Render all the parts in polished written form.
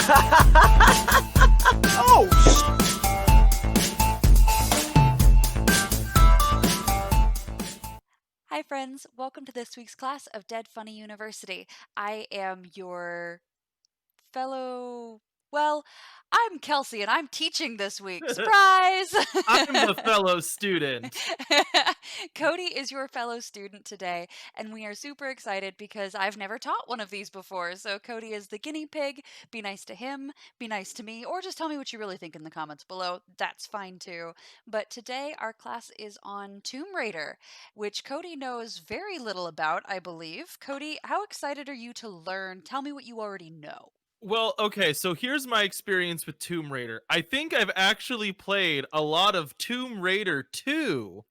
Oh, Hi, friends. Welcome to this week's class of Dead Funny University. I am your fellow. Well, I'm Kelsey, and I'm teaching this week. Surprise! I'm the fellow student. Cody is your fellow student today, and we are super excited because I've never taught one of these before. So, Cody is the guinea pig. Be nice to him, be nice to me, or just tell me what you really think in the comments below. That's fine too. But today, our class is on Tomb Raider, which Cody knows very little about, I believe. Cody, how excited are you to learn? Tell me what you already know. Well, okay, so here's my experience with Tomb Raider. I think I've actually played a lot of Tomb Raider 2,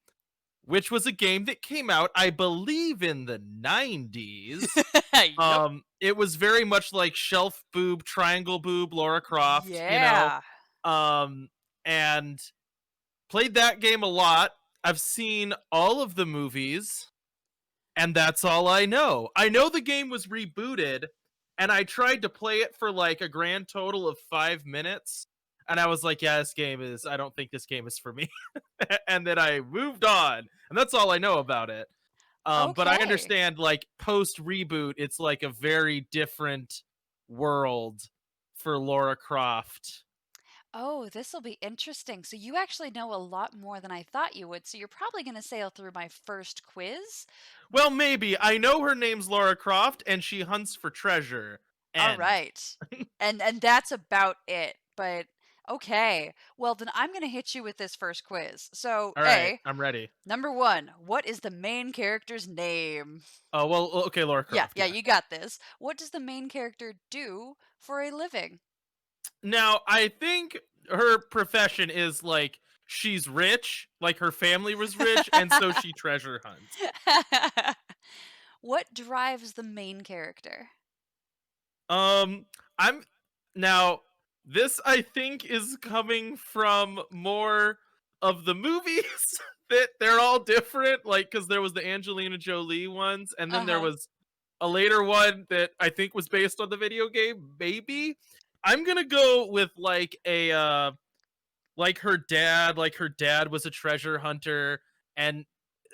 which was a game that came out, I believe, in the 90s. Yup. It was very much like shelf boob, triangle boob, Lara Croft, Yeah. and played that game a lot. I've seen all of the movies, and that's all I know. I know the game was rebooted, and I tried to play it for like a grand total of 5 minutes, and I was like, yeah, I don't think this game is for me. And then I moved on, and that's all I know about it. But I Okay. understand, like, post reboot, it's like a very different world for Laura Croft. Oh, this will be interesting. So you actually know a lot more than I thought you would. So you're probably going to sail through my first quiz. Well, maybe. I know her name's Laura Croft, and she hunts for treasure. All End. right. And that's about it. But okay. Well, then I'm going to hit you with this first quiz. So, All right, I'm ready. number 1, what is the main character's name? Oh, well, okay, Laura Yeah, Croft, yeah, yeah. you got this. What does the main character do for a living? Now, I think her profession is like she's rich, like her family was rich, and so she treasure hunts. What drives the main character? Um, I'm now this I think is coming from more of the movies that they're all different, like because there was the Angelina Jolie ones, and then there Uh-huh. was a later one that I think was based on the video game. Maybe I'm gonna go with like her dad was a treasure hunter and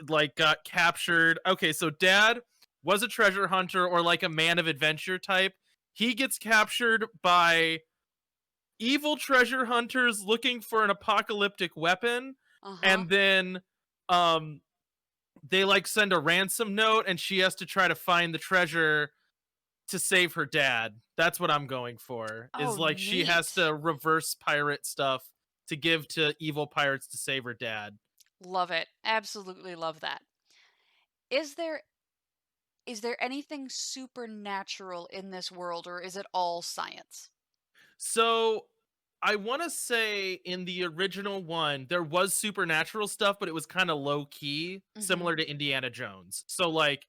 like got captured. Okay, so dad was a treasure hunter or like a man of adventure type. He gets captured by evil treasure hunters looking for an apocalyptic weapon, Uh-huh. and then um they like send a ransom note and she has to try to find the treasure to save her dad. That's what I'm going for. Is Oh, like she has neat. to reverse pirate stuff to give to evil pirates to save her dad. Love it. Absolutely love that. Is there is there anything supernatural in this world or is it all science? So I want to say in the original one there was supernatural stuff, but it was kind of low key, Mhm. similar to Indiana Jones. So like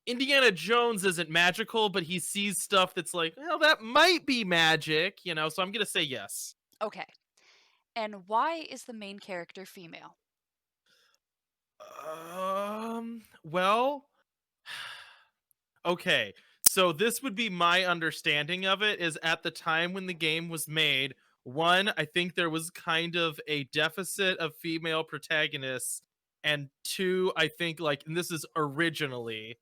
Indiana Jones isn't magical, but he sees stuff that's like, well, that might be magic, you know. So I'm gonna say yes. Okay. And why is the main character female? Well, okay. So this would be my understanding of it is at the time when the game was made, one, I think there was kind of a deficit of female protagonists, and two, I think like and this is originally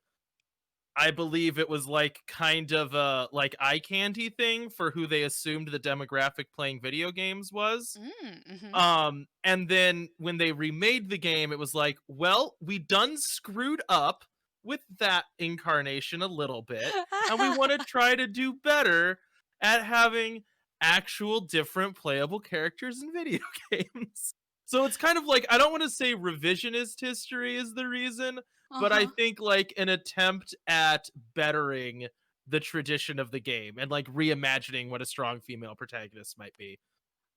I believe it was like kind of a like eye candy thing for who they assumed the demographic playing video games was. Mhm. And then when they remade the game, it was like, well, we done screwed up with that incarnation a little bit, and we want to try to do better at having actual different playable characters in video games. So it's kind of like I don't want to say revisionist history is the reason, but I Uh-huh. think like an attempt at bettering the tradition of the game and like reimagining what a strong female protagonist might be.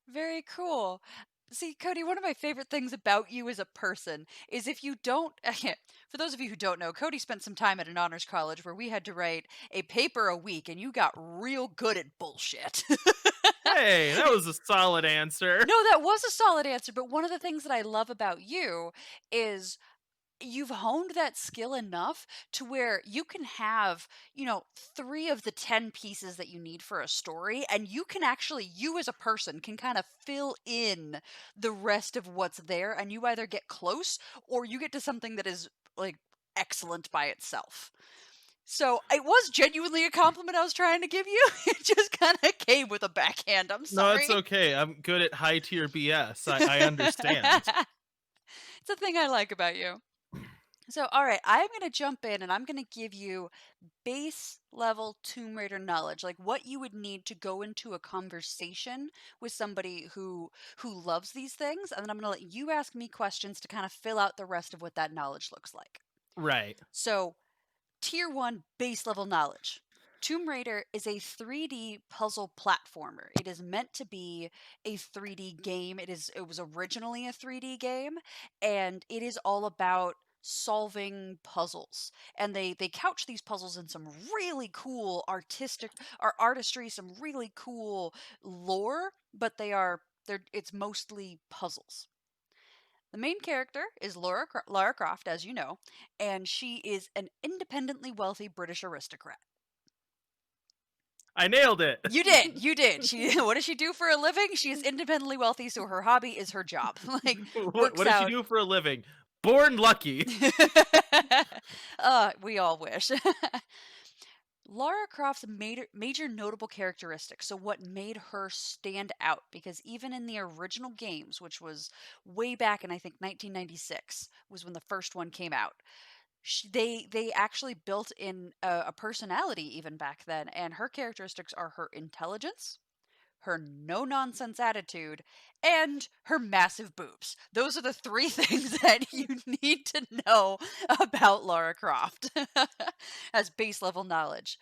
Very cool. See, Cody, one of my favorite things about you as a person is if you don't, for those of you who don't know, Cody spent some time at an honors college where we had to write a paper a week and you got real good at bullshit. Hey, that was a solid answer. No, that was a solid answer, but one of the things that I love about you is you've honed that skill enough to where you can have, 3 of the 10 pieces that you need for a story, and you can actually, you as a person can kind of fill in the rest of what's there, and you either get close or you get to something that is like excellent by itself. So it was genuinely a compliment I was trying to give you. It just kind of came with a backhand. I'm No, it's sorry. okay. I'm good at high tier BS. I understand. It's a thing I like about you. So, all right, I'm going to jump in and I'm going to give you base level Tomb Raider knowledge, like what you would need to go into a conversation with somebody who loves these things, and then I'm going to let you ask me questions to kind of fill out the rest of what that knowledge looks like. Right. So, Tier 1 base level knowledge. Tomb Raider is a 3D puzzle platformer. It is meant to be a 3D game. It was originally a 3D game, and it is all about solving puzzles. And they couch these puzzles in some really cool artistic or artistry, some really cool lore, but they're it's mostly puzzles. The main character is Lara Croft, as you know, and she is an independently wealthy British aristocrat. I nailed it. You did, you did. She, what does she do for a living? She is independently wealthy, so her hobby is her job. Like, What works does she out. do for a living? Born lucky. We all wish. Lara Croft's major notable characteristics, so what made her stand out, because even in the original games, which was way back in I think 1996, was when the first one came out, they actually built in a personality even back then, and her characteristics are her intelligence, her no nonsense attitude, and her massive boobs. Those are the three things that you need to know about Lara Croft as base level knowledge.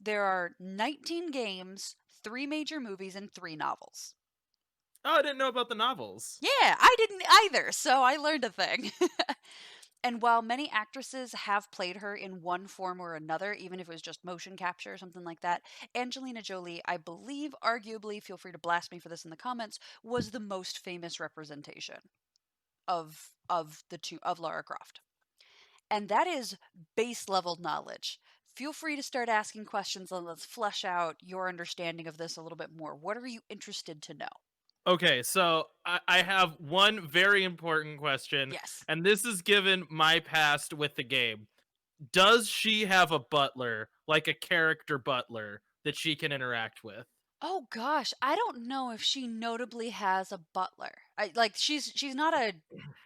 There are 19 games, 3 major movies, and 3 novels. Oh, I didn't know about the novels. Yeah, I didn't either, so I learned a thing. And while many actresses have played her in one form or another, even if it was just motion capture or something like that, Angelina Jolie, I believe, arguably, feel free to blast me for this in the comments, was the most famous representation of the two of Lara Croft. And that is base level knowledge. Feel free to start asking questions and let's flesh out your understanding of this a little bit more. What are you interested to know? Okay, so I have one very important question, Yes. and this is given my past with the game. Does she have a butler, like a character butler, that she can interact with? Oh gosh, I don't know if she notably has a butler. I like she's not a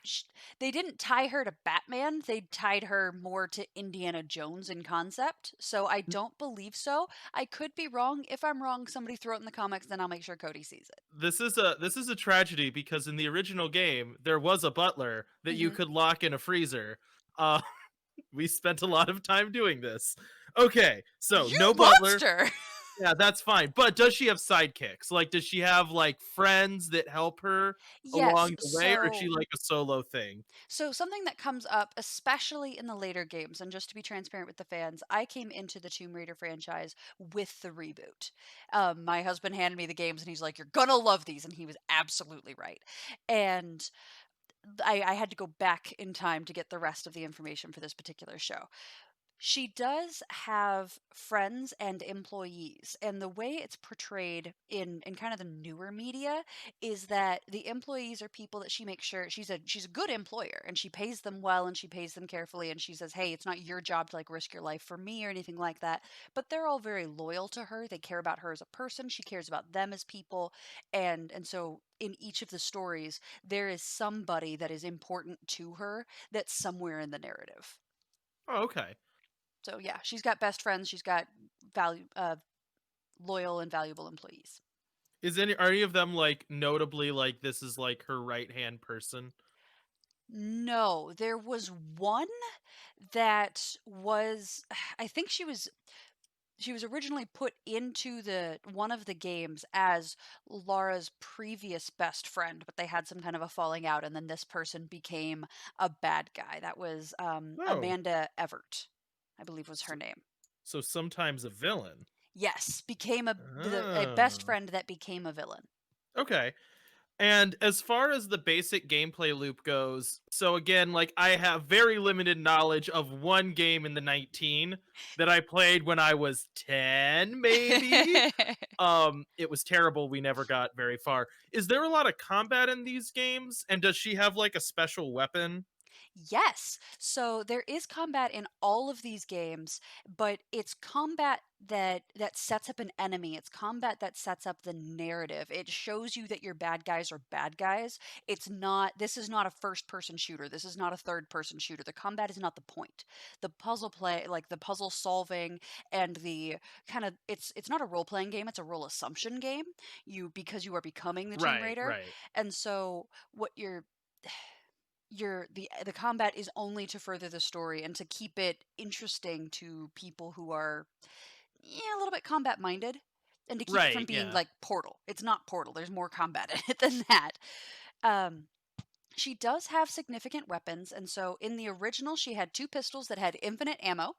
sh they didn't tie her to Batman. They tied her more to Indiana Jones in concept. So I don't believe so. I could be wrong. If I'm wrong, somebody throw it in the comics, then I'll make sure Cody sees it. This is a tragedy because in the original game there was a butler that you Mhm. could lock in a freezer. Uh we spent a lot of time doing this. Okay, so You no butler. monster. Yeah, that's fine. But does she have sidekicks? Like, does she have like friends that help her Yes, along the way, or is she like a solo thing? so something that comes up, especially in the later games, and just to be transparent with the fans, I came into the Tomb Raider franchise with the reboot. My husband handed me the games, and he's like, "You're gonna love these," and he was absolutely right. And I had to go back in time to get the rest of the information for this particular show. She does have friends and employees, and the way it's portrayed in kind of the newer media is that the employees are people that she makes sure she's a good employer, and she pays them well and she pays them carefully, and she says, "Hey, it's not your job to like risk your life for me or anything like that." But they're all very loyal to her. They care about her as a person, she cares about them as people, and so in each of the stories there is somebody that is important to her that's somewhere in the narrative. Oh, okay. So yeah, she's got best friends. She's got loyal and valuable employees. Are any of them like notably like this is like her right hand person? No, there was one that was, I think she was originally put into the one of the games as Laura's previous best friend, but they had some kind of a falling out, and then this person became a bad guy. That was Oh, Amanda Everett, I believe was her so, name. so sometimes a villain. Yes, became a best Oh, friend that became a villain. okay. And as far as the basic gameplay loop goes, so again, like I have very limited knowledge of one game in the 19 that I played when I was 10 maybe. It was terrible. We never got very far. Is there a lot of combat in these games? And does she have like a special weapon? Yes. So there is combat in all of these games, but it's combat that sets up an enemy. It's combat that sets up the narrative. It shows you that your bad guys are bad guys. It's not This is not a first person shooter. This is not a third person shooter. The combat is not the point. The puzzle play, like the puzzle solving and the kind of it's not a role playing game, it's a role assumption game. Because you are becoming the Tomb Right, Raider. right. And so what the combat is only to further the story and to keep it interesting to people who are, yeah, a little bit combat minded, and to keep it from Right, being yeah. like Portal. It's not Portal. There's more combat in it than that. Um, she does have significant weapons, and so in the original, she had two pistols that had infinite ammo.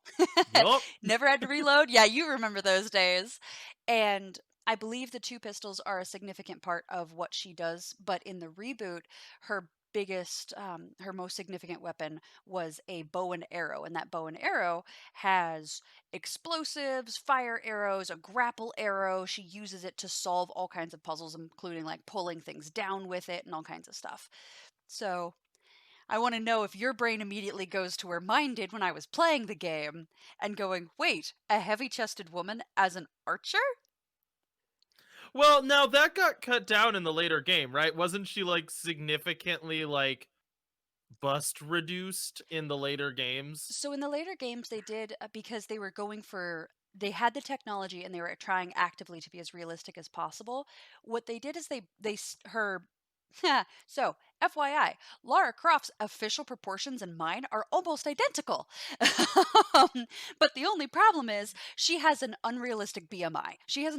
Yup. Never had to reload. Yeah, you remember those days. And I believe the two pistols are a significant part of what she does. But in the reboot, her most significant weapon was a bow and arrow. And that bow and arrow has explosives, fire arrows, a grapple arrow. She uses it to solve all kinds of puzzles, including like pulling things down with it and all kinds of stuff. So I want to know if your brain immediately goes to where mine did when I was playing the game and going, wait, a heavy chested woman as an archer? Well, now that got cut down in the later game, right? Wasn't she like significantly like bust reduced in the later games? So in the later games, they did, because they had the technology and they were trying actively to be as realistic as possible. What they did is her. So, FYI, Lara Croft's official proportions and mine are almost identical. But the only problem is she has an unrealistic BMI. She has a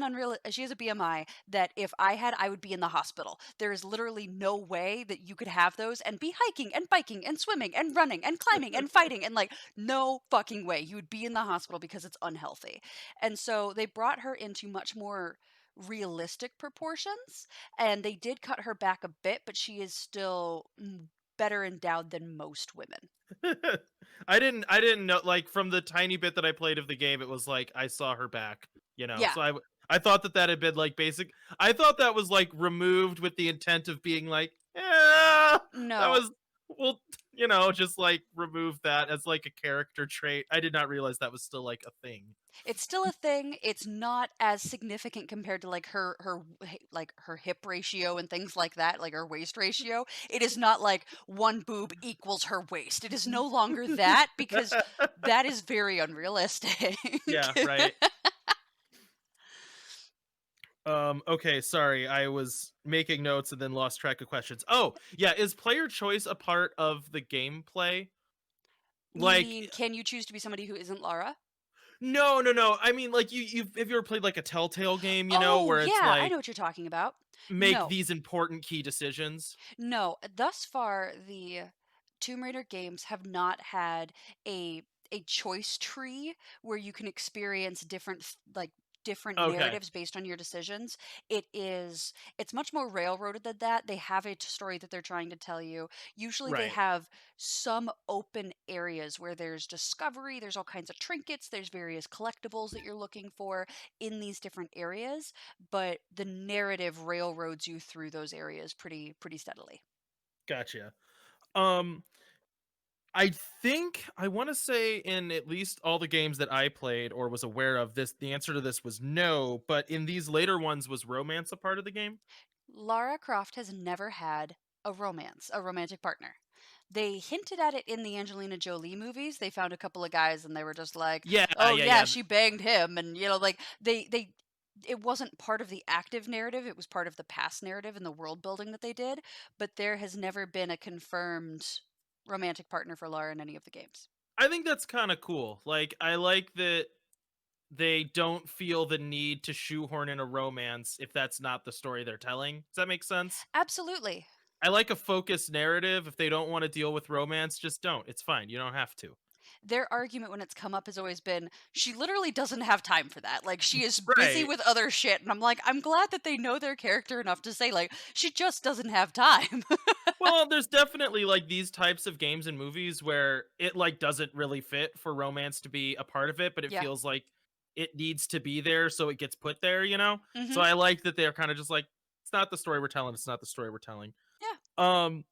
BMI that if I had, I would be in the hospital. There is literally no way that you could have those and be hiking and biking and swimming and running and climbing and fighting and like no fucking way. You would be in the hospital because it's unhealthy. And so they brought her into much more realistic proportions, and they did cut her back a bit, but she is still better endowed than most women. I didn't know, like, from the tiny bit that I played of the game, it was like I saw her back, you know. Yeah. So I thought that that had been like basic. I thought that was like removed with the intent of being like, yeah, that No, was, well, just like remove that as like a character trait. I did not realize that was still like a thing. it's still a thing. It's not as significant compared to like like her hip ratio and things like that, like her waist ratio. It is not like one boob equals her waist. It is no longer that because that is very unrealistic. Yeah, right. Okay, sorry. I was making notes and then lost track of questions. Oh, yeah, is player choice a part of the gameplay? Like, Meaning, can you choose to be somebody who isn't Lara? no, no, no. I mean, like, have you ever played like a Telltale game, Oh, where it's yeah, I like know what you're talking about. make No, these important key decisions? no. Thus far, the Tomb Raider games have not had a a choice tree where you can experience different Okay. narratives based on your decisions. It's much more railroaded than that. They have a story that they're trying to tell you. Usually they Right. have some open areas where there's discovery, there's all kinds of trinkets, there's various collectibles that you're looking for in these different areas, but the narrative railroads you through those areas pretty steadily. Gotcha. Um I think I want to say in at least all the games that I played or was aware of, this the answer to this was no, but in these later ones was romance a part of the game? Lara Croft has never had a romantic partner. They hinted at it in the Angelina Jolie movies. They found a couple of guys and they were just like, Yeah, "Oh yeah, yeah, yeah. she banged him." And like they it wasn't part of the active narrative, it was part of the past narrative and the world building that they did, but there has never been a confirmed romantic partner for Lara in any of the games. I think that's kind of cool. Like, I like that they don't feel the need to shoehorn in a romance if that's not the story they're telling. Does that make sense? Absolutely. I like a focused narrative. If they don't want to deal with romance, just don't. It's fine. You don't have to. Their argument when it's come up has always been, "She literally doesn't have time for that, like, she is busy Right. with other shit," and I'm like, I'm glad that they know their character enough to say, like, "She just doesn't have time." Well, there's definitely like these types of games and movies where it like doesn't really fit for romance to be a part of it, but it Yeah. feels like it needs to be there, so it gets put there, you know? So Mhm. I like that they're kind of just like, it's not the story we're telling, it's not the story we're telling. Yeah. Um,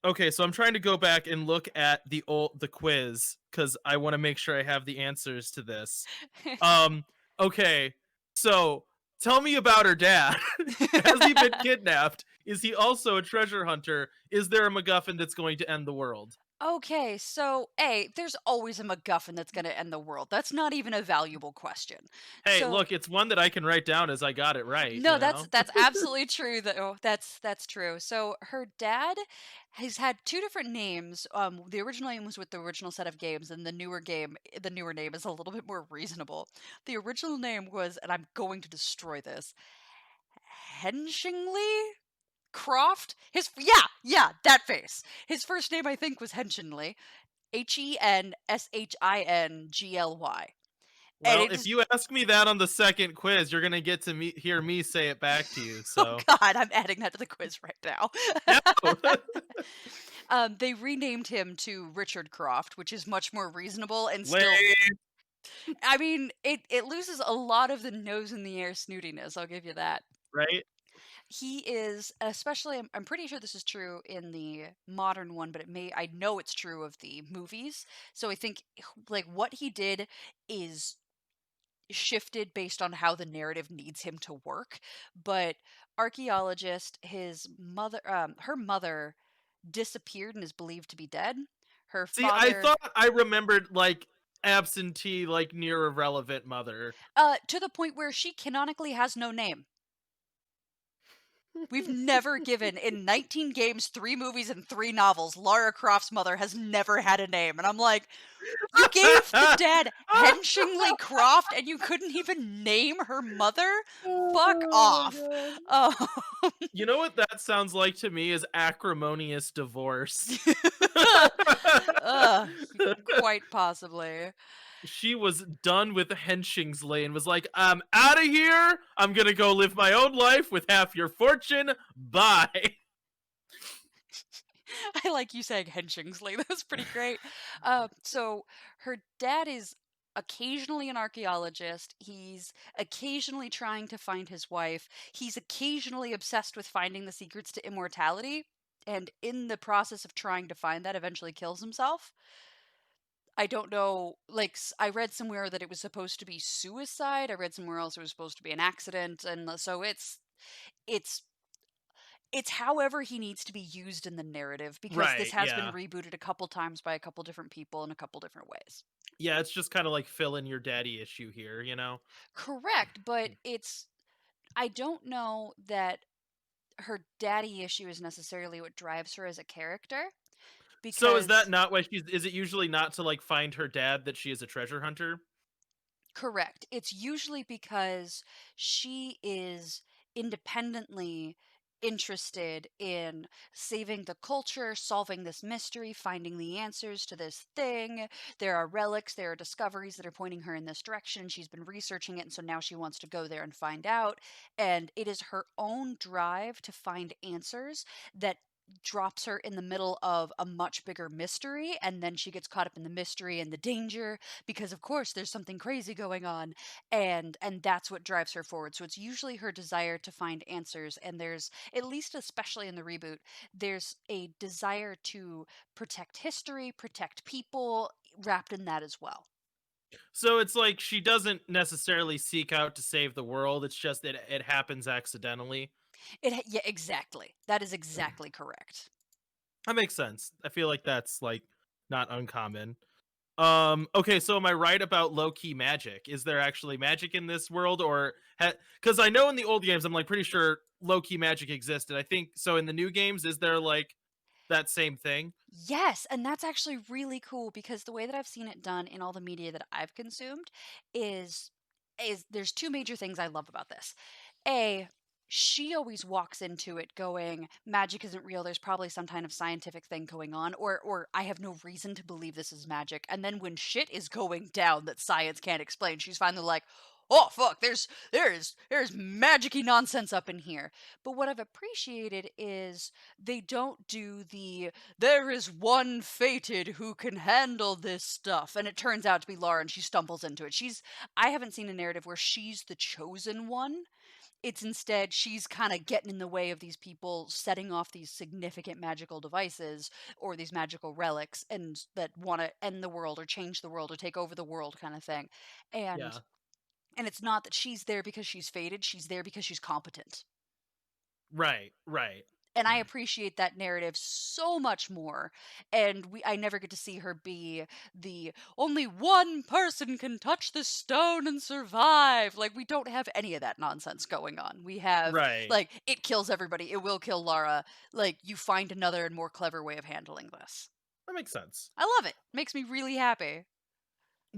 okay, so I'm trying to go back and look at the quiz because I want to make sure I have the answers to this. Um, okay, so tell me about her dad. Has he been kidnapped? Is he also a treasure hunter? Is there a MacGuffin that's going to end the world? Okay, so A, there's always a MacGuffin that's gonna end the world. That's not even a valuable question. Hey, So look, it's one that I can write down as I got it right, no, you that's know? that's absolutely true though. That's true. So her dad has had two different names. The original name was with the original set of games, and the newer name is a little bit more reasonable. The original name was, and I'm going to destroy this, Henshingley Croft. Yeah, that face. His first name I think was Henshingley, Henshingly, and Well, it if just you ask me that on the second quiz, you're gonna get to hear me say it back to you, oh so. god, I'm adding that to the quiz right now. No! They renamed him to Richard Croft, which is much more reasonable and still Lame, I mean, it loses a lot of the nose in the air snootiness, I'll give you that. right? He is especially I'm pretty sure this is true in the modern one, but I know it's true of the movies. So I think like what he did is shifted based on how the narrative needs him to work. But archaeologist, her mother disappeared and is believed to be dead. Her See, I father, thought I remembered, like, absentee, like, near irrelevant mother. to the point where she canonically has no name. We've never given in 19 games, 3 movies, and 3 novels, Lara Croft's mother has never had a name. And I'm like, you gave the dad Henshingley Croft and you couldn't even name her mother? Fuck Oh my off. god. Oh. You know what that sounds like to me is acrimonious divorce. Ugh, quite possibly. She was done with Henshingsley and was like, I'm out of here. I'm gonna go live my own life with half your fortune. Bye. I like you saying Henshingsley. That's pretty great. So her dad is occasionally an archaeologist. He's occasionally trying to find his wife. He's occasionally obsessed with finding the secrets to immortality. And in the process of trying to find that, eventually kills himself. I don't know. Like, I read somewhere that it was supposed to be suicide. I read somewhere else it was supposed to be an accident. And so it's it's however he needs to be used in the narrative because this Right, has been yeah. rebooted a couple times by a couple different people in a couple different ways. Yeah, it's just kind of like fill in your daddy issue here, you know? Correct, but I don't know that her daddy issue is necessarily what drives her as a character So is that because not why is it usually not to like find her dad that she is a treasure hunter? correct. It's usually because she is independently interested in saving the culture, solving this mystery, finding the answers to this thing. There are relics, there are discoveries that are pointing her in this direction. She's been researching it, and so now she wants to go there and find out. And it is her own drive to find answers that drops her in the middle of a much bigger mystery, and then she gets caught up in the mystery and the danger because of course there's something crazy going on, and that's what drives her forward. So it's usually her desire to find answers, and there's, at least especially in the reboot, there's a desire to protect history, protect people wrapped in that as well. So it's like she doesn't necessarily seek out to save the world. It's just it happens accidentally. Yeah, exactly, that is exactly correct. That makes sense. I feel like that's like not uncommon. Okay, so am I right about low key magic? Is there actually magic in this world or cuz I know in the old games I'm like pretty sure low key magic existed. I think so in the new games is there like that same thing? Yes, and that's actually really cool because the way that I've seen it done in all the media that I've consumed is is there's two major things I love about this. A, she always walks into it going, magic isn't real, there's probably some kind of scientific thing going on, or I have no reason to believe this is magic. And then when shit is going down that science can't explain, she's finally like, oh fuck, there's magicy nonsense up in here. But what I've appreciated is they don't do the there is one fated who can handle this stuff, and it turns out to be Laura and she stumbles into it. I haven't seen a narrative where she's the chosen one. It's instead she's kind of getting in the way of these people setting off these significant magical devices or these magical relics and that want to end the world or change the world or take over the world kind of thing. And Yeah. and it's not that she's there because she's fated, she's there because she's competent. Right. Right. And I appreciate that narrative so much more. And I never get to see her be the only one person can touch this stone and survive. Like we don't have any of that nonsense going on. We have Right. like it kills everybody. It will kill Lara. Like you find another and more clever way of handling this. That makes sense. I love it. Makes me really happy.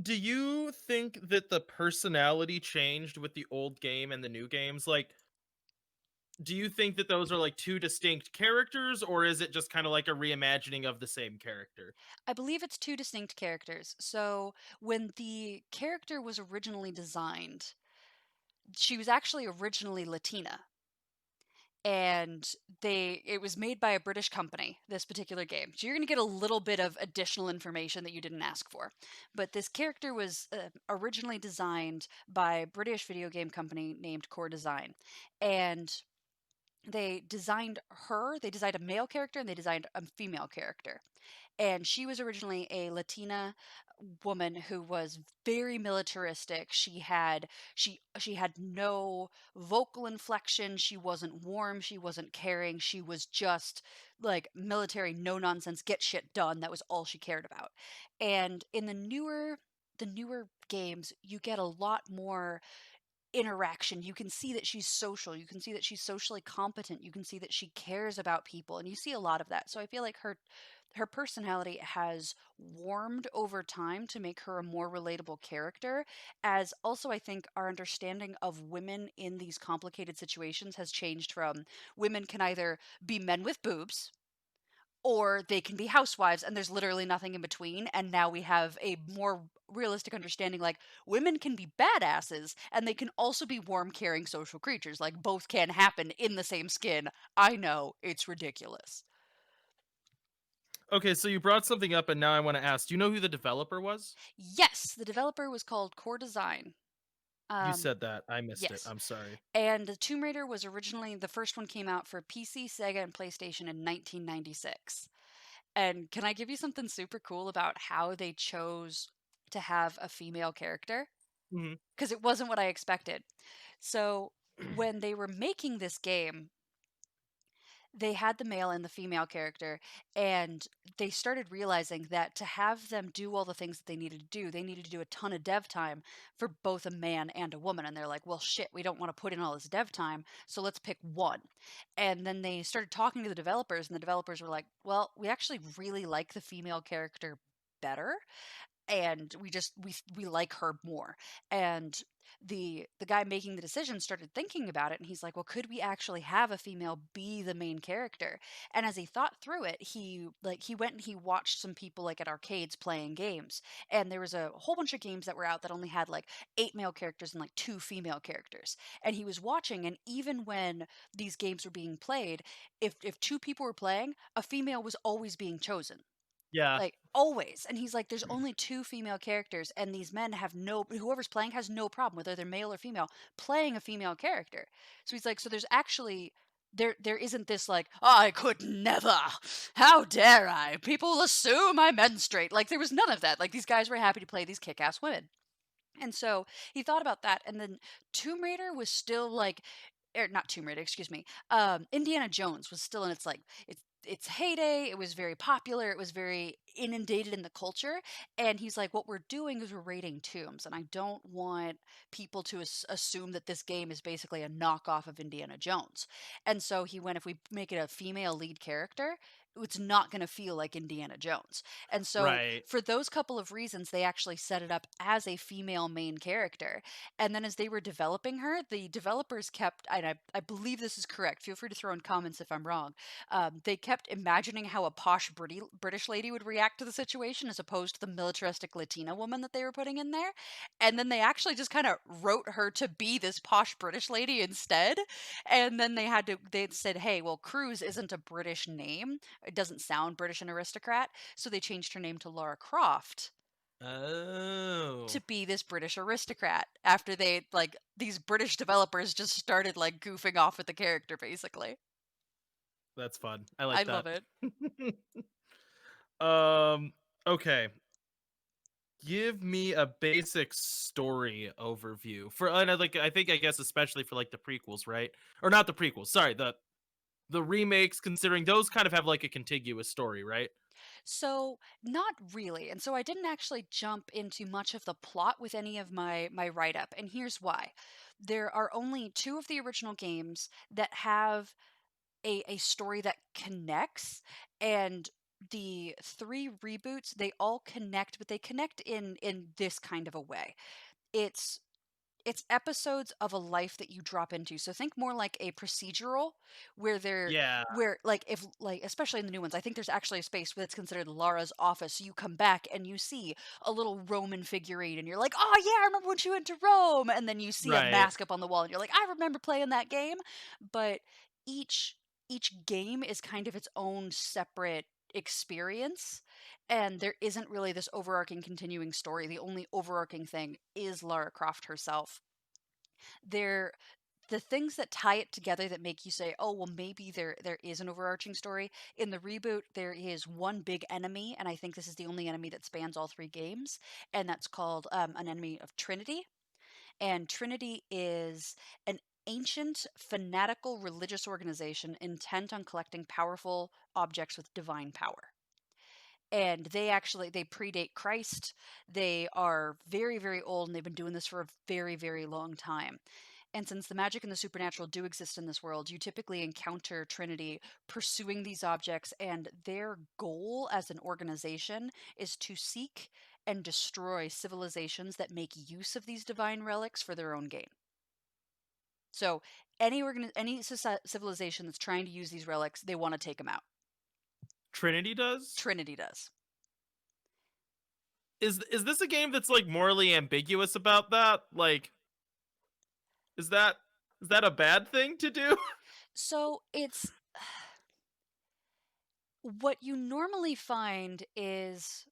Do you think that the personality changed with the old game and the new games? Like, do you think that those are like two distinct characters, or is it just kind of like a reimagining of the same character? I believe it's two distinct characters. So when the character was originally designed, she was actually originally Latina, and it was made by a British company, this particular game. So you're going to get a little bit of additional information that you didn't ask for. But this character was originally designed by a British video game company named Core Design. And they designed a male character and they designed a female character. And she was originally a Latina woman who was very militaristic. She had no vocal inflection. She wasn't warm. She wasn't caring. She was just like military, no nonsense, get shit done. That was all she cared about. And in the newer games, you get a lot more interaction. You can see that she's social. You can see that she's socially competent. You can see that she cares about people, and you see a lot of that. So I feel like her personality has warmed over time to make her a more relatable character. As also, I think our understanding of women in these complicated situations has changed from women can either be men with boobs or they can be housewives and there's literally nothing in between. And now we have a more realistic understanding like women can be badasses and they can also be warm caring social creatures, like both can happen in the same skin. I know it's ridiculous. Okay, so you brought something up, and now I want to ask: do you know who the developer was? Yes, the developer was called Core Design. You um said that. I missed it. yes. I'm sorry. And the Tomb Raider was originally the first one came out for PC, Sega, and PlayStation in 1996. And can I give you something super cool about how they chose to have a female character? Hmm. Because it wasn't what I expected. So, when they were making this game, they had the male and the female character, and they started realizing that to have them do all the things that they needed to do a ton of dev time for both a man and a woman. And they're like, well, shit, we don't want to put in all this dev time, so let's pick one. And then they started talking to the developers, and the developers were like, well, we actually really like the female character better, and we like her more. And the guy making the decision started thinking about it, and he's like, well, could we actually have a female be the main character? And as he thought through it, he went and he watched some people like at arcades playing games, and there was a whole bunch of games that were out that only had like 8 male characters and like 2 female characters. And he was watching, and even when these games were being played, if 2 people were playing, a female was always being chosen, Yeah. like always. And he's like, there's only 2 female characters, and these men have whoever's playing has no problem, whether they're male or female, playing a female character. So he's like, so there's actually there isn't this like, I could never, how dare I, people will assume I menstruate. Like there was none of that. Like these guys were happy to play these kick-ass women. And so he thought about that, and then Tomb Raider was still like, not Tomb Raider, excuse me. Indiana Jones was still in its heyday. It was very popular. It was very inundated in the culture. And he's like, what we're doing is we're raiding tombs, and I don't want people to assume that this game is basically a knockoff of Indiana Jones. And so he went, if we make it a female lead character, it's not going to feel like Indiana Jones. And so Right. for those couple of reasons, they actually set it up as a female main character. And then as they were developing her, the developers kept, and I believe this is correct, feel free to throw in comments if I'm wrong, they kept imagining how a posh British lady would react to the situation as opposed to the militaristic Latina woman that they were putting in there. And then they actually just kind of wrote her to be this posh British lady instead. And then they said, hey, well, Cruz isn't a British name. It doesn't sound British and aristocrat. So they changed her name to Lara Croft to Oh, be this British aristocrat after they, like, these British developers just started, like, goofing off with the character, basically. that's fun. I I like love that. it. um, okay. Give me a basic story overview for and I think I guess especially for like the prequels, right? Or not the prequels. Sorry, the remakes considering those kind of have like a contiguous story, right? So, not really. And so I didn't actually jump into much of the plot with any of my write-up, and here's why. There are only 2 of the original games that have a story that connects, and the 3 reboots, they all connect, but they connect in this kind of a way. It's it's episodes of a life that you drop into. So think more like a procedural where they're Yeah, where like if like especially in the new ones, I think there's actually a space where it's considered Lara's office. So you come back and you see a little Roman figurine and you're like, "Oh yeah, I remember when she went to Rome." And then you see a right. mask up on the wall and you're like, "I remember playing that game." But each each game is kind of its own separate experience, and there isn't really this overarching continuing story. The only overarching thing is Lara Croft herself. They're the things that tie it together that make you say, "Oh, well, maybe there is an overarching story." In the reboot, there is one big enemy, and I think this is the only enemy that spans all 3 games, and that's called, an enemy of Trinity. And Trinity is an ancient, fanatical religious organization intent on collecting powerful objects with divine power. And they predate Christ. They are very, very old, and they've been doing this for a very, very long time. And since the magic and the supernatural do exist in this world, you typically encounter Trinity pursuing these objects, and their goal as an organization is to seek and destroy civilizations that make use of these divine relics for their own gain. So any civilization that's trying to use these relics, they want to take them out. Trinity does? Trinity does. Is this a game that's like morally ambiguous about that? Like is that is that a bad thing to do? So it's what you normally find is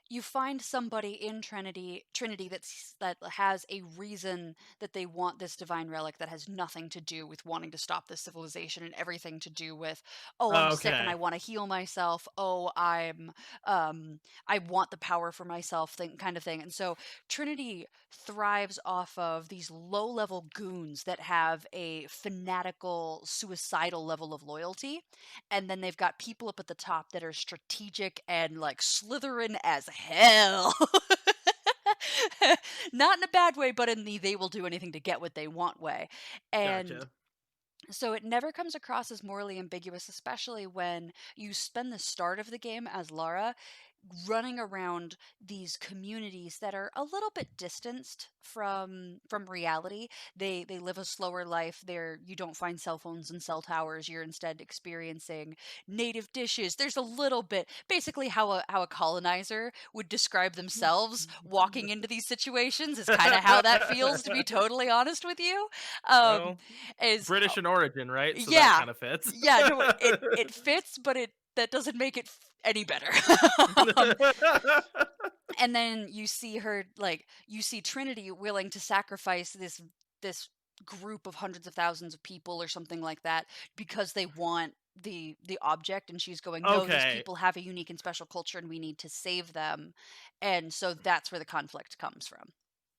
you find somebody in Trinity that has a reason that they want this divine relic that has nothing to do with wanting to stop this civilization and everything to do with, oh, I'm sick and I Okay. want to heal myself. Oh, I want the power for myself thing kind of thing. And so Trinity thrives off of these low-level goons that have a fanatical suicidal level of loyalty, and then they've got people up at the top that are strategic and like Slytherin as hell. Not in a bad way, but in the they will do anything to get what they want way. And Gotcha. so it never comes across as morally ambiguous, especially when you spend the start of the game as Lara running around these communities that are a little bit distanced from reality. They live a slower life. There you don't find cell phones and cell towers. You're instead experiencing native dishes. There's a little bit basically how a colonizer would describe themselves walking into these situations is kind of how that feels, to be totally honest with you. Um Well, is British in origin, right? So that Yeah. kind of fits. Yeah, no, it fits, but it that doesn't make it any better. Um, and then you see her, like, you see Trinity willing to sacrifice this group of hundreds of thousands of people or something like that because they want the object, and she's going, "No, these Okay. people have a unique and special culture and we need to save them." And so that's where the conflict comes from.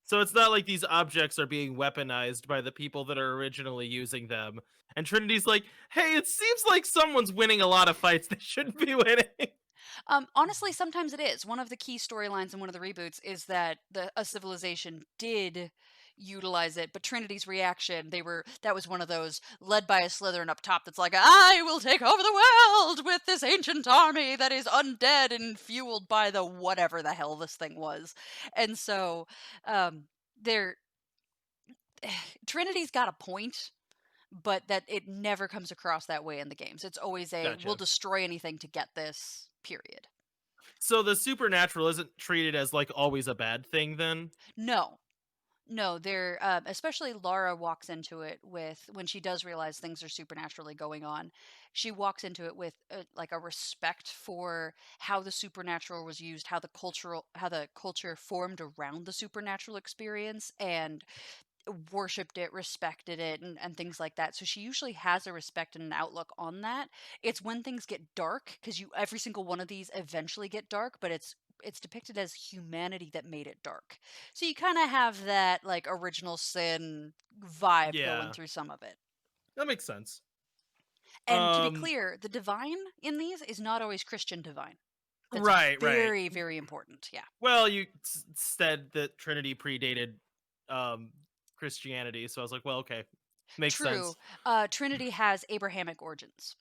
So it's not like these objects are being weaponized by the people that are originally using them. And Trinity's like, hey, it seems like someone's winning a lot of fights they shouldn't be winning. Honestly, sometimes it is. One of the key storylines in one of the reboots is that a civilization did utilize it. But Trinity's reaction, that was one of those led by a Slytherin up top that's like, I will take over the world with this ancient army that is undead and fueled by the whatever the hell this thing was. And so they're Trinity's got a point, but that it never comes across that way in the games. It's always a we'll Gotcha. destroy anything to get this, period. So the supernatural isn't treated as like always a bad thing then? No, no, they're especially Laura walks into it with when she does realize things are supernaturally going on. She walks into it with like a respect for how the supernatural was used, how the culture formed around the supernatural experience, and worshipped it, respected it, and things like that. So she usually has a respect and an outlook on that. It's when things get dark, because you every single one of these eventually get dark, but it's depicted as humanity that made it dark. So you kind of have that like original sin vibe going Yeah, through some of it. that makes sense. And to be Um, clear, the divine in these is not always Christian divine. That's right. very, very important. Yeah. Well, you said that Trinity predated um Christianity, so I was like, well, okay, makes True. sense. Trinity has Abrahamic origins.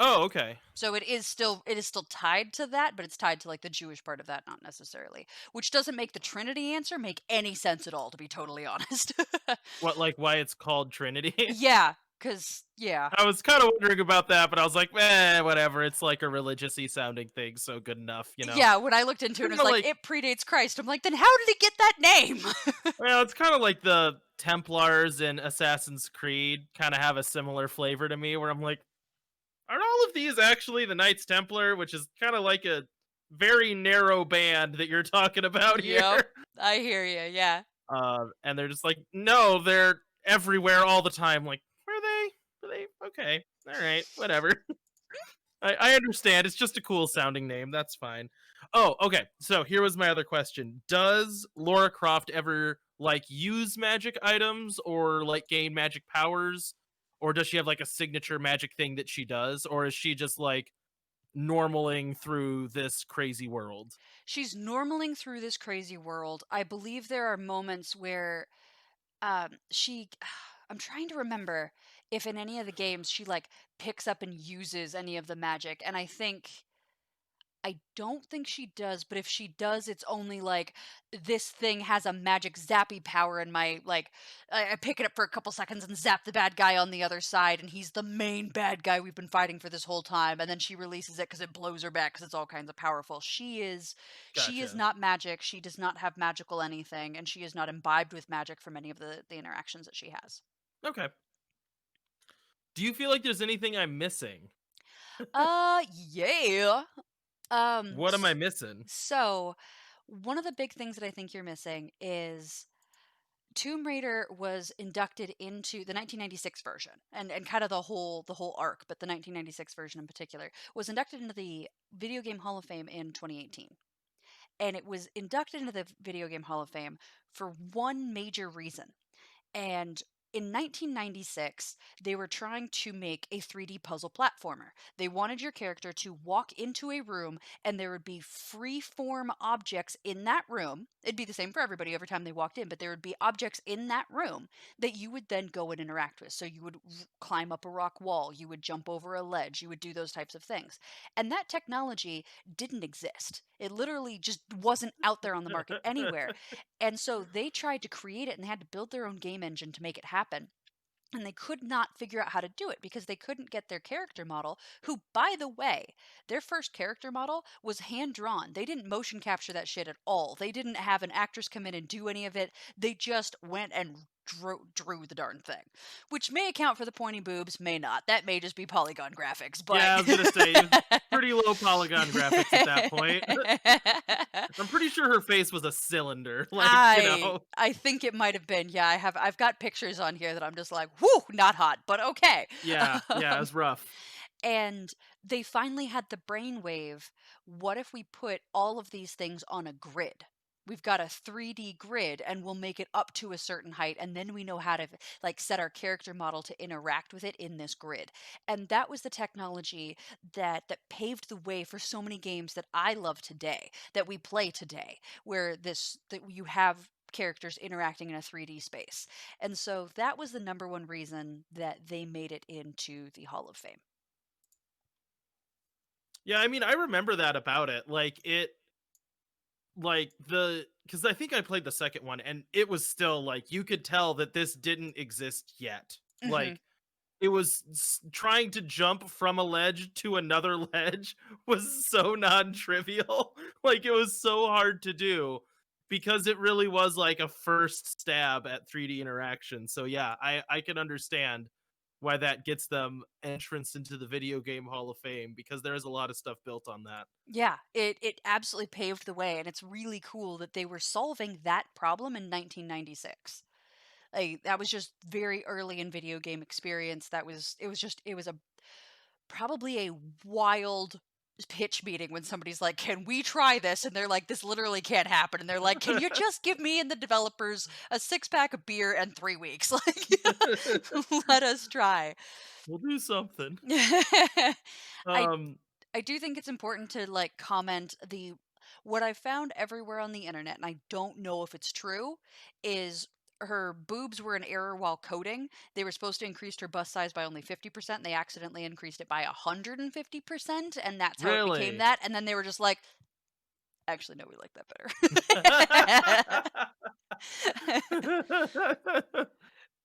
Oh, okay. So it is still tied to that, but it's tied to like the Jewish part of that, not necessarily. Which doesn't make the Trinity answer make any sense at all, to be totally honest. What, like, why it's called Trinity? Yeah, because yeah. I was kind of wondering about that, but I was like, whatever. It's like a religious-y sounding thing, so good enough, you know. Yeah, when I looked into it and Kind it of was like, like, it predates Christ, I'm like, then how did it get that name? well, it's kind of like the Templars in Assassin's Creed kind of have a similar flavor to me, where I'm like, are all of these actually the Knights Templar, which is kind of like a very narrow band that you're talking about here. Yep. I hear you, yeah. And they're just like, no, they're everywhere all the time. Like, were they? Were they? Okay, all right, whatever. I understand. It's just a cool sounding name. That's fine. Oh, okay. So here was my other question: does Laura Croft ever like use magic items or like gain magic powers, or does she have like a signature magic thing that she does, or is she just like normaling through this crazy world? She's normaling through this crazy world. I believe there are moments where she I'm trying to remember if in any of the games she like picks up and uses any of the magic, and I don't think she does, but if she does, it's only like this thing has a magic zappy power in my like I pick it up for a couple seconds and zap the bad guy on the other side, and he's the main bad guy we've been fighting for this whole time, and then she releases it because it blows her back because it's all kinds of powerful. She is Gotcha. not magic. She does not have magical anything, and she is not imbibed with magic from any of the interactions that she has. Okay. Do you feel like there's anything I'm missing? Yeah. Um, What am I s- missing? so one of the big things that I think you're missing is Tomb Raider was inducted into the 1996 version, and kind of the whole arc, but the 1996 version in particular was inducted into the Video Game Hall of Fame in 2018. And it was inducted into the Video Game Hall of Fame for one major reason. And in 1996, they were trying to make a 3D puzzle platformer. They wanted your character to walk into a room and there would be free form objects in that room. It'd be the same for everybody every time they walked in, but there would be objects in that room that you would then go and interact with. So you would climb up a rock wall, you would jump over a ledge, you would do those types of things. And that technology didn't exist. It literally just wasn't out there on the market anywhere. And so they tried to create it and they had to build their own game engine to make it happen. And they could not figure out how to do it because they couldn't get their character model, who, by the way, their first character model was hand drawn. They didn't motion capture that shit at all. They didn't have an actress come in and do any of it. They just went and drew the darn thing, which may account for the pointy boobs, may not. That may just be polygon graphics, but Yeah, I was gonna say it was pretty low polygon graphics at that point. I'm pretty sure her face was a cylinder, like, you I know. I think it might have been. Yeah, I've got pictures on here that I'm just like, whoo, not hot, but okay. Yeah, it Um, was rough. and they finally had the brainwave. What if we put all of these things on a grid? We've got a 3D grid and we'll make it up to a certain height, and then we know how to like set our character model to interact with it in this grid. And that was the technology that paved the way for so many games that I love today, that we play today, where this that you have characters interacting in a 3D space. And so that was the number one reason that they made it into the Hall of Fame. Yeah, I mean, I remember that about it. Because I think I played the second one, and it was still like you could tell that this didn't exist yet. Hmm. Like it was trying to jump from a ledge to another ledge was so non-trivial. Like it was so hard to do because it really was like a first stab at 3D interaction. So yeah, I can understand why that gets them entrance into the video game Hall of Fame because there is a lot of stuff built on that. Yeah, it absolutely paved the way, and it's really cool that they were solving that problem in 1996. Like that was just very early in video game experience. It was a probably a wild pitch meeting when somebody's like, "Can we try this?" And they're like, "This literally can't happen." And they're like, "Can you just give me and the developers a six-pack of beer and 3 weeks? Like, let us try." We'll do something. I Um, I do think it's important to like comment the what I found everywhere on the internet, and I don't know if it's true, is her boobs were in error while coding. They were supposed to increase her bust size by only 50%. They accidentally increased it by 150%, and that's how it became really. that. And then they were just like, actually, no, we like that better.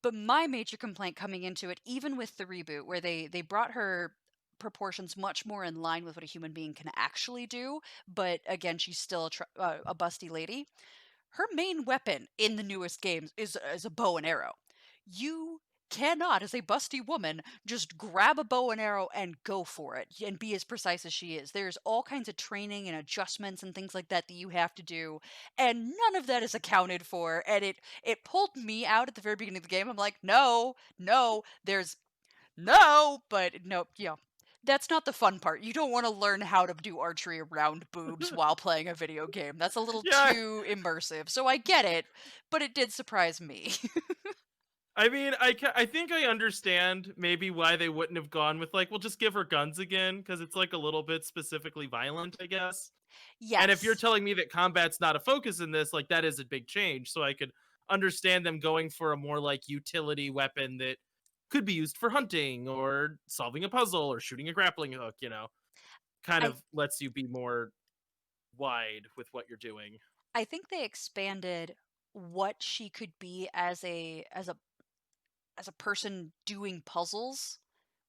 But my major complaint coming into it, even with the reboot, where they brought her proportions much more in line with what a human being can actually do, but again, she's still a busty lady. Her main weapon in the newest games is a bow and arrow. You cannot, as a busty woman, just grab a bow and arrow and go for it and be as precise as she is. There's all kinds of training and adjustments and things like that that you have to do, and none of that is accounted for. And it pulled me out at the very beginning of the game. I'm like, no, no, there's no, but no, that's not the fun part. You don't want to learn how to do archery around boobs while playing a video game. That's a little Yeah, too immersive. So I get it, but it did surprise me. I mean, I think I understand maybe why they wouldn't have gone with like, "Well, just give her guns again," because it's like a little bit specifically violent, I guess. And if you're Yes. telling me that combat's not a focus in this, like that is a big change. So I could understand them going for a more like utility weapon that could be used for hunting or solving a puzzle or shooting a grappling hook, kind I of lets you be more wide with what you're doing. I think they expanded what she could be as a person doing puzzles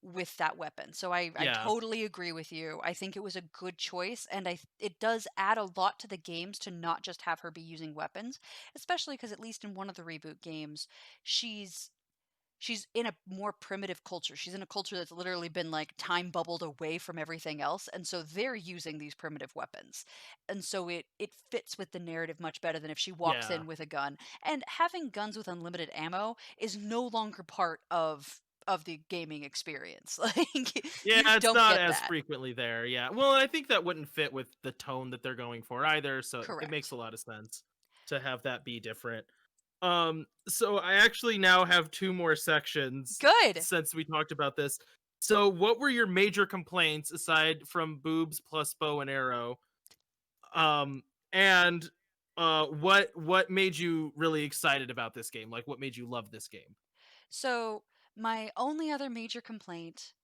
with that weapon. So I Yeah. totally agree with you. I think it was a good choice, and it does add a lot to the games to not just have her be using weapons, especially because at least in one of the reboot games, she's she's in a more primitive culture. She's in a culture that's literally been like time bubbled away from everything else, and so they're using these primitive weapons. And so it fits with the narrative much better than if she walks Yeah. in with a gun. And having guns with unlimited ammo is no longer part of the gaming experience. Like Yeah, you it's don't not get as that. frequently there. Yeah. Well, I think that wouldn't fit with the tone that they're going for either, so it makes Correct. a lot of sense to have that be different. So I actually now have two more sections Good. since we talked about this. So what were your major complaints aside from boobs plus bow and arrow? Um and what made you really excited about this game? Like what made you love this game? So my only other major complaint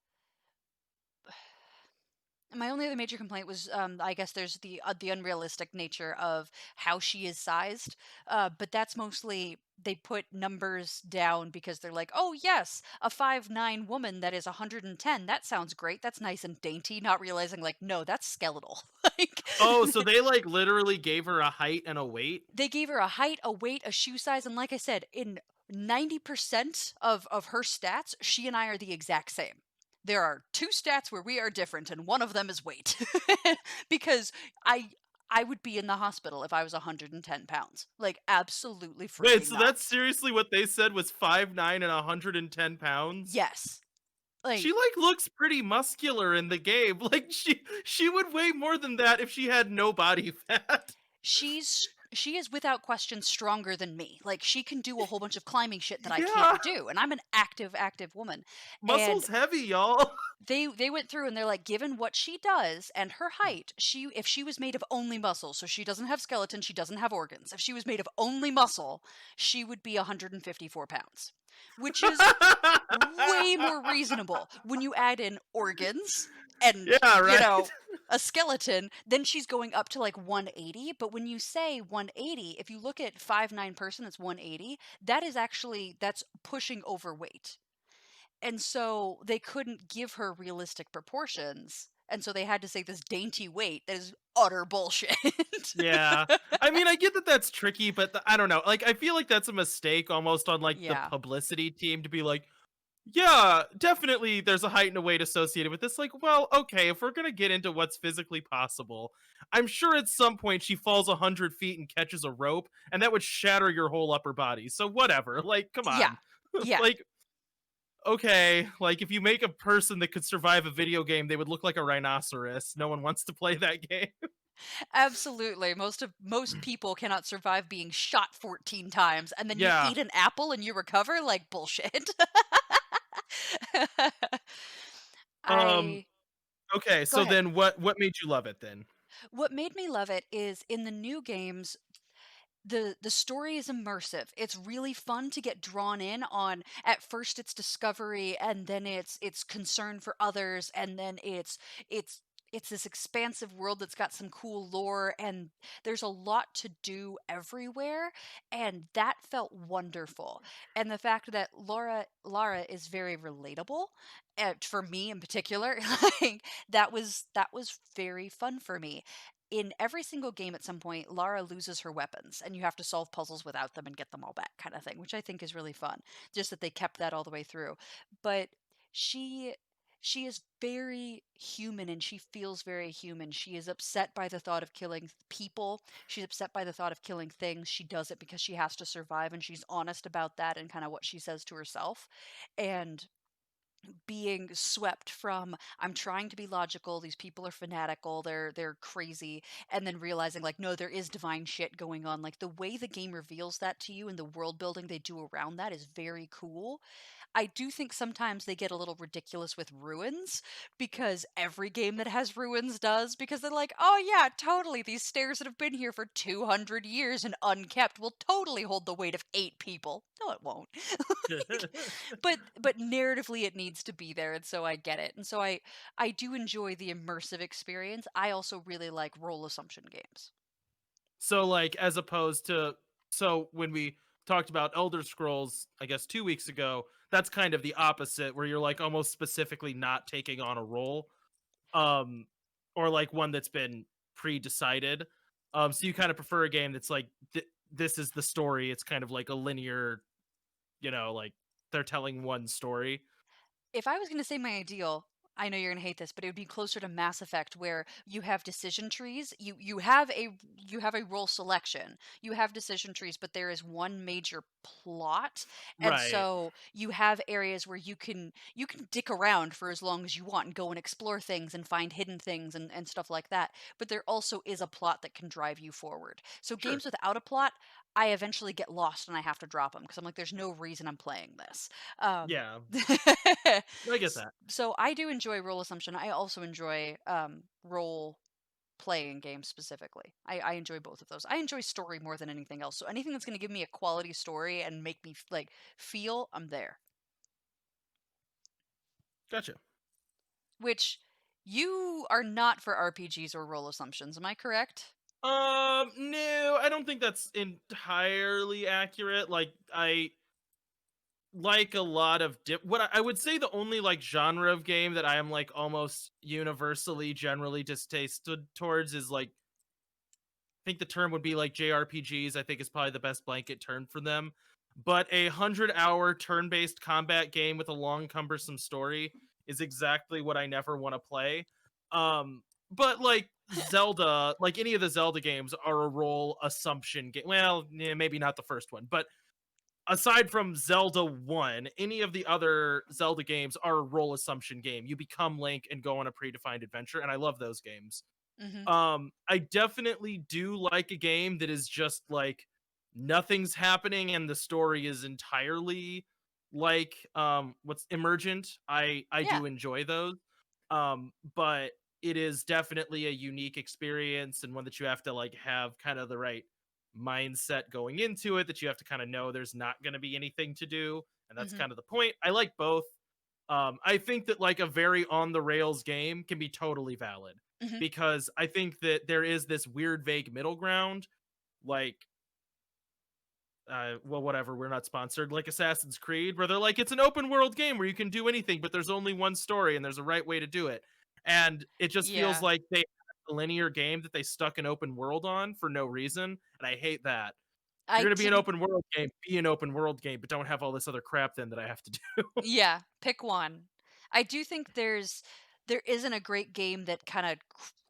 My only other major complaint was, I guess there's the unrealistic nature of how she is sized, but that's mostly they put numbers down because they're like, oh yes, a 5'9" woman that is 110. That sounds great. That's nice and dainty. Not realizing like, no, that's skeletal. Like Oh, so they like literally gave her a height and a weight? they gave her a height, a weight, a shoe size, and like I said, in 90% of her stats, she and I are the exact same. There are two stats where we are different, and one of them is weight. Because I I would be in the hospital if I was 110 pounds. Like absolutely Wait, freaking so that's not. seriously what they said was 5'9" and 110 pounds? Yes. She Like like looks pretty muscular in the game. Like she would weigh more than that if she had no body fat. she's She is without question stronger than me. Like, she can do a whole bunch of climbing shit that I Yeah, can't do, and I'm an active woman. And muscle's heavy, y'all. they went through and they're like, given what she does and her height, she if she was made of only muscle, so she doesn't have skeleton, she doesn't have organs. If she was made of only muscle, she would be 154 pounds, which is way more reasonable when you add in organs and, Yeah, you right. know, a skeleton. Then she's going up to like 180. But when you say 180, if you look at 5'9" person that's 180, that is actually, that's pushing overweight. And so they couldn't give her realistic proportions. And so they had to say this dainty weight that is utter bullshit. Yeah. I mean, I get that that's tricky, but I don't know. Like, I feel like that's a mistake almost on like the Yeah. publicity team to be like, yeah, definitely there's a height and a weight associated with this. Like, well, okay, if we're going to get into what's physically possible, I'm sure at some point she falls 100 feet and catches a rope, and that would shatter your whole upper body. So, whatever. Like, come Yeah. on. Yeah. Like, okay, like if you make a person that could survive a video game, they would look like a rhinoceros. No one wants to play that game. Absolutely. Most people cannot survive being shot 14 times and then you Yeah. eat an apple and you recover like bullshit. Um I okay, Go so ahead. then what made you love it then? What made me love it is in the new games, the story is immersive. It's really fun to get drawn in on. At first it's discovery, and then it's concern for others, and then it's it's this expansive world that's got some cool lore, and there's a lot to do everywhere, and that felt wonderful. And the fact that Lara is very relatable, for me in particular, like that was very fun for me. In every single game at some point, Lara loses her weapons, and you have to solve puzzles without them and get them all back, kind of thing, which I think is really fun. Just that they kept that all the way through. But she she is very human, and she feels very human. She is upset by the thought of killing people. She's upset by the thought of killing things. She does it because she has to survive, and she's honest about that and kind of what she says to herself. And being swept from, I'm trying to be logical, these people are fanatical, they're crazy, and then realizing like, no, there is divine shit going on. Like, the way the game reveals that to you and the world building they do around that is very cool. I do think sometimes they get a little ridiculous with ruins, because every game that has ruins does, because they're like, oh yeah, totally, these stairs that have been here for 200 years and unkept will totally hold the weight of 8 people. No, it won't. Like, but narratively it needs to be there, and so I get it. And so I do enjoy the immersive experience. I also really like role assumption games. So like as opposed to so when we talked about Elder Scrolls, I guess 2 weeks ago, that's kind of the opposite where you're like almost specifically not taking on a role. Um or like one that's been pre-decided. So you kind of prefer a game that's like this is the story. It's kind of like a linear, like they're telling one story. If I was going to say my ideal, I know you're going to hate this, but it would be closer to Mass Effect, where you have decision trees. You have a role selection. You have decision trees, but there is one major plot, and Right. so you have areas where you can dick around for as long as you want and go and explore things and find hidden things and stuff like that. But there also is a plot that can drive you forward. So Sure. games without a plot, I eventually get lost and I have to drop them because I'm like, there's no reason I'm playing this. Um, Yeah. I get that. so I do enjoy role assumption. I also enjoy role playing games specifically. I enjoy both of those. I enjoy story more than anything else. So anything that's going to give me a quality story and make me like feel, I'm there. Gotcha. Which, you are not for RPGs or role assumptions, am I correct? No, I don't think that's entirely accurate. Like, I like a lot of what I would say the only like genre of game that I am like almost universally generally distasteful towards is like I think the term would be like JRPGs. I think is probably the best blanket term for them. But a 100-hour turn-based combat game with a long, cumbersome story is exactly what I never want to play. But like Zelda, like any of the Zelda games, are a role assumption game. Well, maybe not the first one, but aside from Zelda 1, any of the other Zelda games are a role assumption game. You become Link and go on a predefined adventure, and I love those games. Mhm. I definitely do like a game that is just like nothing's happening and the story is entirely like what's emergent. I Yeah. do enjoy those. But it is definitely a unique experience and one that you have to like have kind of the right mindset going into it, that you have to kind of know there's not going to be anything to do, and that's Mhm. kind of the point. I like both. I think that like a very on the rails game can be totally valid, Mhm. because I think that there is this weird vague middle ground, like well, whatever, we're not sponsored, like Assassin's Creed, where they're like, it's an open world game where you can do anything, but there's only one story and there's a right way to do it. And it just feels Yeah. like they had a linear game that they stuck an open world on for no reason. And I hate that. If I you're gonna be an can open world game, be an open world game, but don't have all this other crap then that I have to do. Yeah, pick one. I do think there isn't a great game that kinda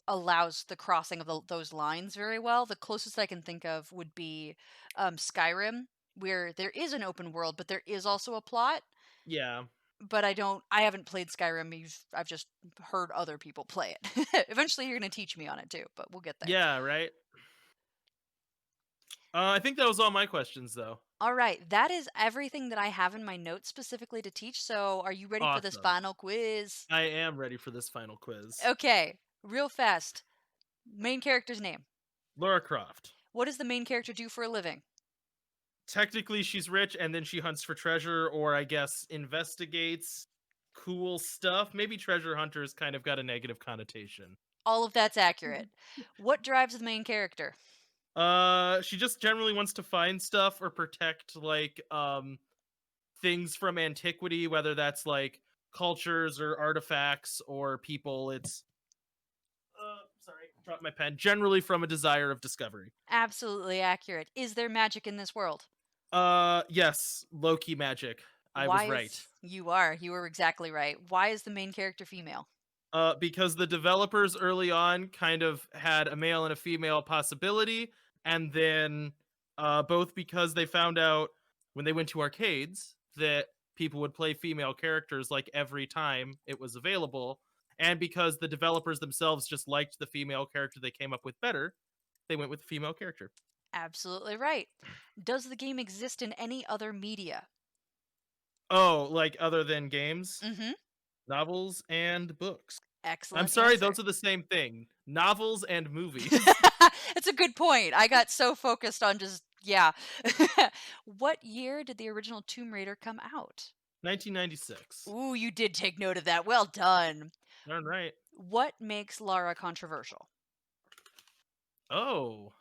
allows the crossing of those lines very well. The closest I can think of would be, Skyrim, where there is an open world, but there is also a plot, Yeah. but I haven't played Skyrim, I've just heard other people play it. Eventually, you're gonna teach me on it too, but we'll get there. Yeah, right. I think that was all my questions though. Alright, that is everything that I have in my notes specifically to teach, so are you ready for this Awesome. final quiz? I am ready for this final quiz. Okay, real fast. Main character's name. Lara Croft. What does the main character do for a living? Technically, she's rich and then she hunts for treasure, or I guess investigates cool stuff. Maybe treasure hunters kind of got a negative connotation. All of that's accurate. What drives the main character? She just generally wants to find stuff or protect like things from antiquity, whether that's like cultures or artifacts or people. It's sorry, dropped my pen. Generally from a desire of discovery. Absolutely accurate. Is there magic in this world? Yes, low-key magic. I was Why right. is you are. You were exactly right. Why is the main character female? Because the developers early on kind of had a male and a female possibility, and then both because they found out when they went to arcades that people would play female characters like every time it was available, and because the developers themselves just liked the female character they came up with better, they went with the female character. Absolutely right. Does the game exist in any other media? Oh, like other than games, Mhm. novels, and books. I'm Excellent sorry, those answer. are the same thing. Novels and movies. It's a good point. I got so focused on just yeah. What year did the original Tomb Raider come out? 1996. Ooh, you did take note of that. Well done. Darn right. What makes Lara controversial? Oh,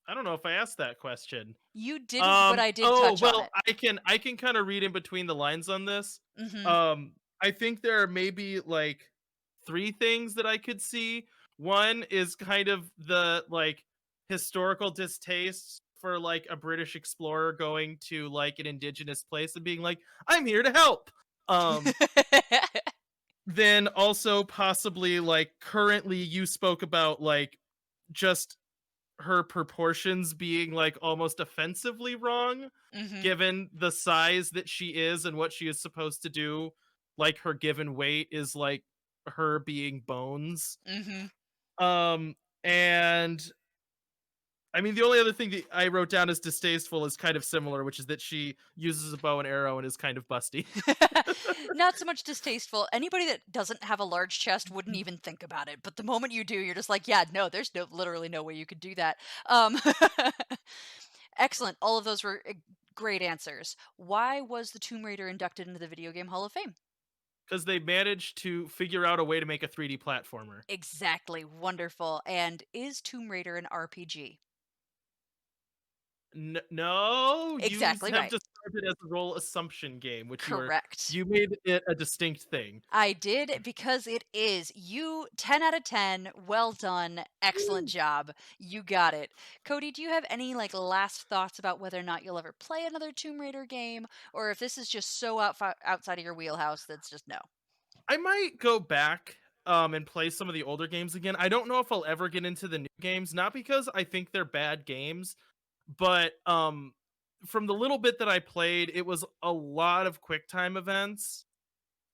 I don't know if I asked that question. You didn't, but I did touch on Well, it. I can kind of read in between the lines on this. Mhm. I think there are maybe like three things that I could see. One is kind of the like historical distaste for like a British explorer going to like an indigenous place and being like, "I'm here to help." Um, then also possibly like currently you spoke about like just her proportions being like almost offensively wrong Mhm. given the size that she is and what she is supposed to do. Like her given weight is like her being bones. Mhm. um and I mean, the only other thing that I wrote down as distasteful is kind of similar, which is that she uses a bow and arrow and is kind of busty. Not so much distasteful. Anybody that doesn't have a large chest wouldn't even think about it. But the moment you do, you're just like, yeah, no, there's no literally no way you could do that. Um Excellent. All of those were great answers. Why was the Tomb Raider inducted into the Video Game Hall of Fame? Because they managed to figure out a way to make a 3D platformer. Exactly. Wonderful. And is Tomb Raider an RPG? No, you Exactly have right. described it as a role assumption game, which Correct. you made it a distinct thing. I did because it is. You 10 out of 10. Well done. Excellent Woo! job. You got it. Cody, do you have any like last thoughts about whether or not you'll ever play another Tomb Raider game or if this is just so outside of your wheelhouse that's just no? I might go back and play some of the older games again. I don't know if I'll ever get into the new games, not because I think they're bad games, but from the little bit that I played, it was a lot of quick time events,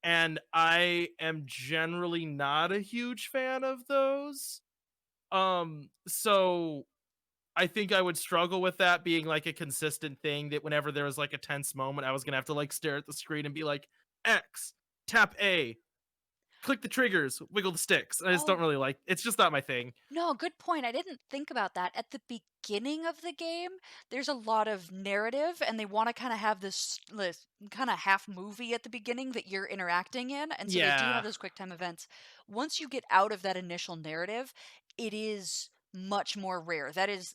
and I am generally not a huge fan of those. So I think I would struggle with that being like a consistent thing that whenever there was like a tense moment, I was gonna have to like stare at the screen and be like, X, tap A, click the triggers, wiggle the sticks. I just don't Oh, really like it's just not my thing. no, good point. I didn't think about that. At the beginning of the game, there's a lot of narrative, and they want to kind of have this kind of half movie at the beginning that you're interacting in. And so they do have Yeah. those quick time events. Once you get out of that initial narrative, it is much more rare. That is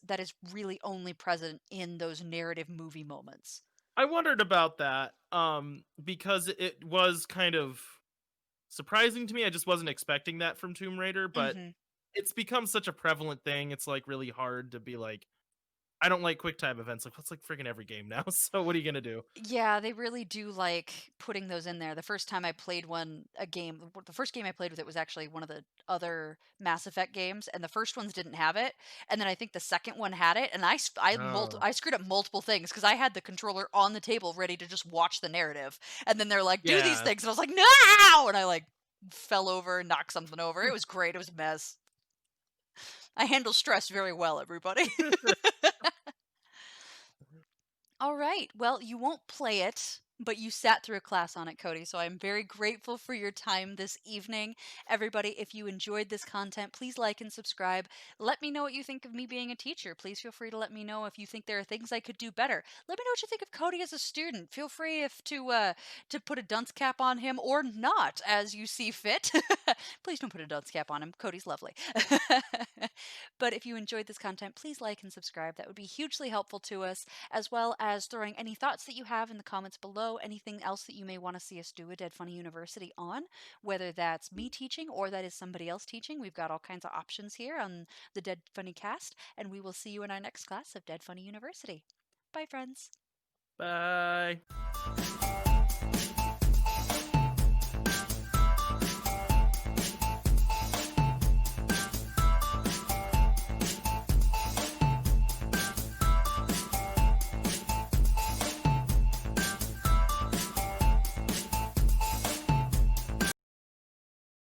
really only present in those narrative movie moments. I wondered about that. Because it was kind of surprising to me. I just wasn't expecting that from Tomb Raider, but Hmm. it's become such a prevalent thing. It's like really hard to be like, I don't like quick time events. Like that's like freaking every game now. So what are you gonna do? Yeah, they really do like putting those in there. The first time I played a game, the first game I played with it was actually one of the other Mass Effect games, and the first ones didn't have it. And then I think the second one had it, and Oh. I screwed up multiple things because I had the controller on the table ready to just watch the narrative, and then they're like, "Do these Yeah. things," and I was like, "No!" And I like fell over and knocked something over. It was great. It was a mess. I handle stress very well, everybody. All right. Well, you won't play it, but you sat through a class on it, Cody. So I'm very grateful for your time this evening. Everybody, if you enjoyed this content, please like and subscribe. Let me know what you think of me being a teacher. Please feel free to let me know if you think there are things I could do better. Let me know what you think of Cody as a student. Feel free if to put a dunce cap on him or not as you see fit. Please don't put a dunce cap on him. Cody's lovely. But if you enjoyed this content, please like and subscribe. That would be hugely helpful to us, as well as throwing any thoughts that you have in the comments below, anything else that you may want to see us do at Dead Funny University on, whether that's me teaching or that is somebody else teaching. We've got all kinds of options here on the Dead Funny cast, and we will see you in our next class of Dead Funny University. Bye, friends. Bye.